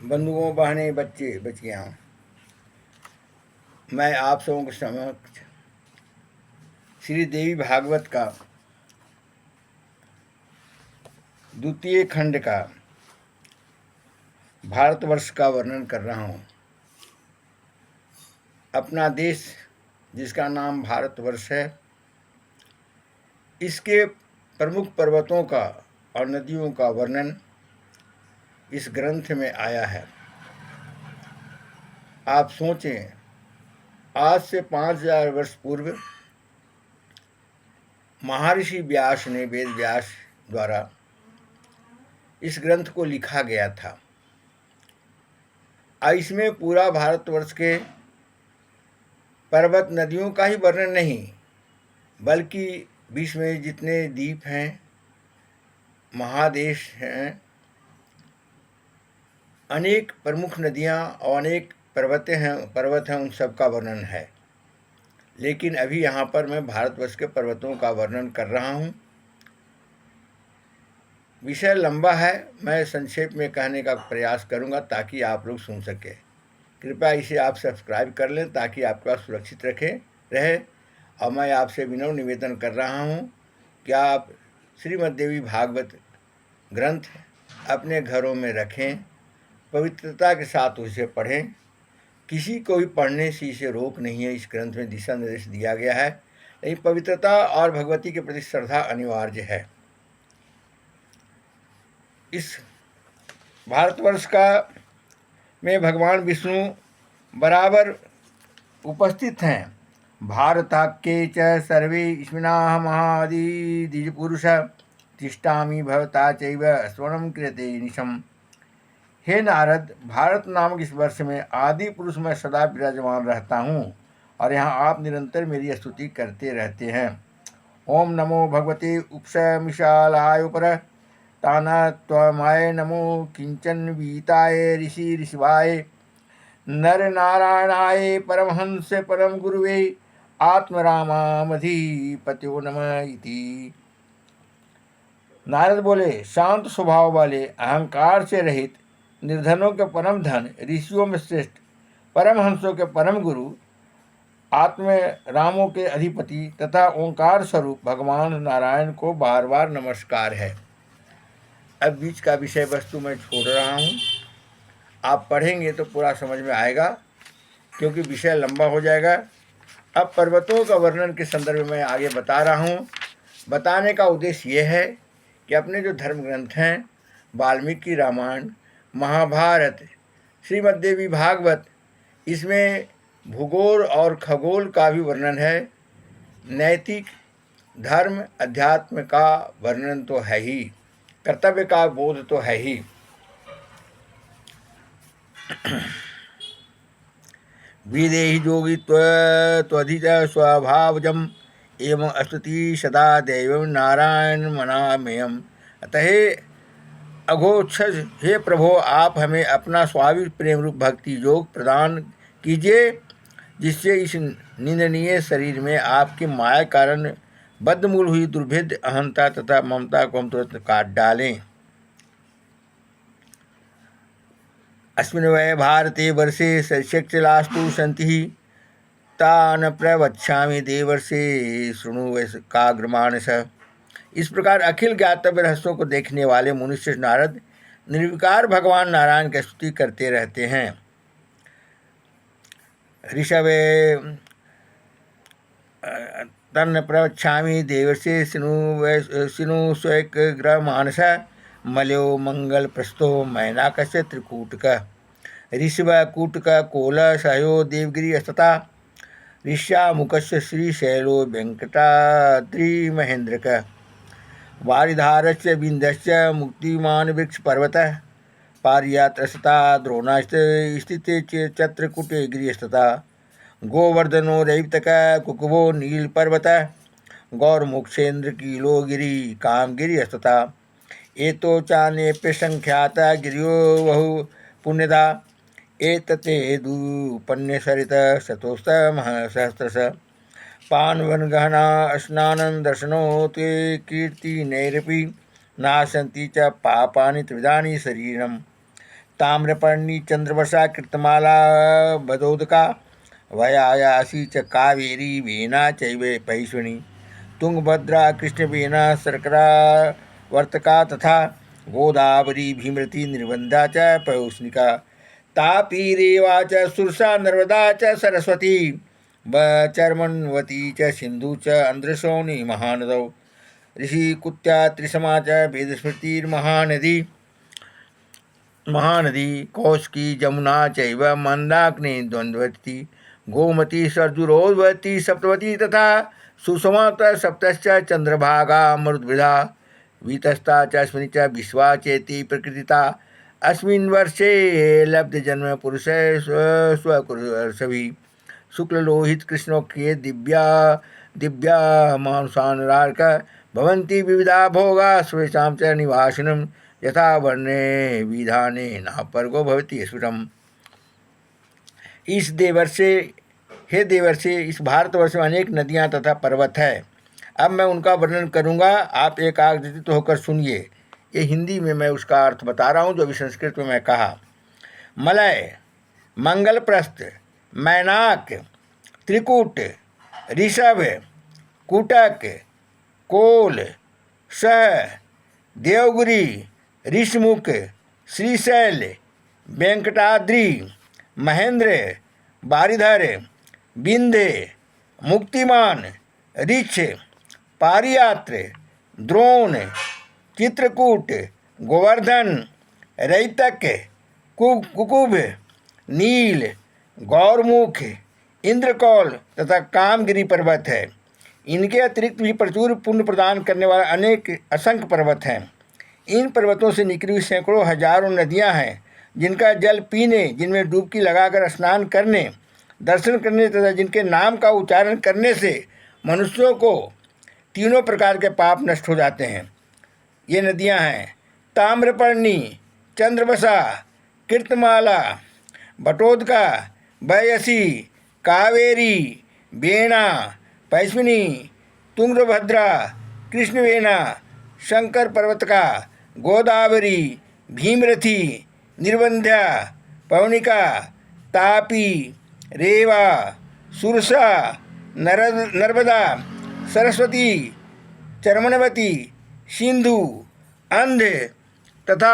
बंधुओं, बहनें, बच्चे, बच्चियाँ, मैं आप सबों के समक्ष श्री देवी भागवत का द्वितीय खंड का भारतवर्ष का वर्णन कर रहा हूँ। अपना देश जिसका नाम भारतवर्ष है, इसके प्रमुख पर्वतों का और नदियों का वर्णन इस ग्रंथ में आया है। आप सोचें, आज से 5000 वर्ष पूर्व महर्षि व्यास ने वेद व्यास द्वारा इस ग्रंथ को लिखा गया था। इसमें पूरा भारतवर्ष के पर्वत नदियों का ही वर्णन नहीं, बल्कि विश्व में जितने द्वीप हैं, महादेश हैं, अनेक प्रमुख नदियां और अनेक पर्वत हैं, उन सब का वर्णन है। लेकिन अभी यहाँ पर मैं भारतवर्ष के पर्वतों का वर्णन कर रहा हूँ। विषय लंबा है, मैं संक्षेप में कहने का प्रयास करूँगा ताकि आप लोग सुन सकें। कृपया इसे आप सब्सक्राइब कर लें ताकि आपके पास सुरक्षित रहे। और मैं आपसे विनम्र निवेदन कर रहा हूँ कि आप श्रीमद् देवी भागवत ग्रंथ अपने घरों में रखें, पवित्रता के साथ उसे पढ़ें। किसी को भी पढ़ने से इसे रोक नहीं है। इस ग्रंथ में दिशा निर्देश दिया गया है, लेकिन पवित्रता और भगवती के प्रति श्रद्धा अनिवार्य है। इस भारतवर्ष का में भगवान विष्णु बराबर उपस्थित हैं। भारताख्ये च सर्वे स्मिनाः महादि द्विजपुरुष तिष्ठामि भवता चैव स्वर्णं क्रियते निशम्। हे नारद, भारत नामक इस वर्ष में आदि पुरुष में सदा विराजमान रहता हूँ और यहाँ आप निरंतर मेरी स्तुति करते रहते हैं। ओम नमो भगवते उपसमिशालाय उपर तानात्वमाय नमो किंचन वीताय ऋषि ऋषिवाय नर नारायणाय परमहंस परम गुरुवे आत्मरामामधिपत्यो नमः इति। नारद बोले, शांत स्वभाव वाले, अहंकार से रहित, निर्धनों के परम धन, ऋषियों में श्रेष्ठ, परमहंसों के परम गुरु, आत्म रामों के अधिपति तथा ओंकार स्वरूप भगवान नारायण को बार बार नमस्कार है। अब बीच का विषय वस्तु मैं छोड़ रहा हूँ। आप पढ़ेंगे तो पूरा समझ में आएगा, क्योंकि विषय लंबा हो जाएगा। अब पर्वतों का वर्णन के संदर्भ में आगे बता रहा हूँ। बताने का उद्देश्य ये है कि अपने जो धर्म ग्रंथ हैं, वाल्मीकि रामायण, महाभारत, श्रीमद् देवी भागवत, इसमें भूगोल और खगोल का भी वर्णन है। नैतिक, धर्म, अध्यात्म का वर्णन तो है ही, कर्तव्य का बोध तो है ही। विदेहि जोगी त्वधित स्वभावजम एवं स्तुति सदा दैवं नारायण मनामेयम्। अतः अघोक्षज, हे प्रभो, आप हमें अपना स्वाभाविक प्रेम रूप भक्ति योग प्रदान कीजिए, जिससे इस निंदनीय शरीर में आपकी माया कारण बद्धमूल हुई दुर्भेद्य अहंता तथा ममता को हम तुरंत काट डालें। अस्मिन् वै भारते वर्षे शैक्षलास्तु सन्ति तान् प्रवक्ष्यामि देवर्षे शृणु वैश्वाग्रमानस। इस प्रकार अखिल ज्ञातव्य रहस्यों को देखने वाले मुनिश्रेष्ठ नारद निर्विकार भगवान नारायण की स्तुति करते रहते हैं। ऋषभे तन्न प्रवक्ष्यामि देवर्षे शृणु स्वैग्रमानस। मल्यो मंगल प्रस्थो मैनाकस्य त्रिकूटक। ऋषभ कूटक कोल सहयो देवगिरी अस्तता। ऋष्यामुखस्य श्रीशैलो वेंकटाद्रिमहेन्द्रक। वारिधारस्य विन्ध्यस्य मुक्तिमान वृक्ष पर्वतः। पारियात्रसता द्रोणास्थिते चित्रकूटे गिरिस्तता। गोवर्धनो रैवतक कुकुबो नीलपर्वतः। गौरमुक्षेन्द्र कीलो गिरि कामगिरि अस्तता। एतो चान्येऽप्य संख्याता गिरियो बहु पुण्यदा। एतते दुपन्यसरित शतोस्तमः सहस्रश। पानवनगहना स्नानं दर्शनोऽति कीर्तिनैरपि नाशन्ति च पापानि त्रिविधानि शरीरम्। ताम्रपर्णी चंद्रवशा कृतमाला बदोदका वयायासी च कावेरी वेना चैव पैश्विनी। तुंगभद्रा कृष्णवेना शर्करा वर्तका तथा गोदावरी भीमरती निर्बंधा च पयोष्णिका। तापी रेवा च सुरसा नर्मदा च सरस्वती चर्मण्वती च सिंधु च अंध्रशोणी महानदौ। ऋषिकुत्या त्रिशमा च वेदस्मृतिर्महानदी महानदी कौशिकी जमुना चैव मंदाग्नि द्वंद्वती। गोमती सरजुरोधवती सप्तवती तथा सुषमा सप्तश्च चंद्रभागा मरुद्भिदा। वीतस्ता च अस्मिन् च विश्वा चेति प्रकृतिता। अस्मिन् वर्षे लब्धजन्म पुरुष स्वकुर्वशवी। शुक्ललोहित कृष्णोक्ये दिव्या मानुषानुराग भवन्ति विविधा भोगा स्वेषां च निवासिनं। यथा वर्णे विधाने नापर्गो भवति स्फुटम्। हे देवर्षे, इस भारतवर्ष में अनेक नदियाँ तथा पर्वत है। अब मैं उनका वर्णन करूँगा, आप एकाग्रचित्त होकर सुनिए। ये हिंदी में मैं उसका अर्थ बता रहा हूँ जो अभी संस्कृत में मैं कहा। मलय, मंगलप्रस्थ, मैनाक, त्रिकूट, ऋषभ, कूटक, कोल, सह, देवगिरी, ऋषमुख, श्रीशैल, वेंकटाद्रि, महेंद्र, बारिधर, विंध्य, मुक्तिमान, ऋक्ष, पारियात्र, द्रोण, चित्रकूट, गोवर्धन, रैतक, कुकुभ, नील, गौरमुख, इंद्रकौल तथा कामगिरी पर्वत है। इनके अतिरिक्त भी प्रचुर पुण्य प्रदान करने वाले अनेक असंख्य पर्वत हैं। इन पर्वतों से निकली हुई सैकड़ों हजारों नदियां हैं, जिनका जल पीने, जिनमें डुबकी लगाकर स्नान करने, दर्शन करने तथा जिनके नाम का उच्चारण करने से मनुष्यों को तीनों प्रकार के पाप नष्ट हो जाते हैं। ये नदियां हैं ताम्रपर्णी, चंद्रवशा, कीर्तमाला, बटोदका, वयसी, कावेरी, वेणा, पैश्विनी, तुंगभद्रा, कृष्णवेना, शंकर पर्वतका, गोदावरी, भीमरथी, निर्बंध्या, पवनिका, तापी, रेवा, सुरसा, नर्मदा, सरस्वती, चर्मणवती, सिंधु, अंध तथा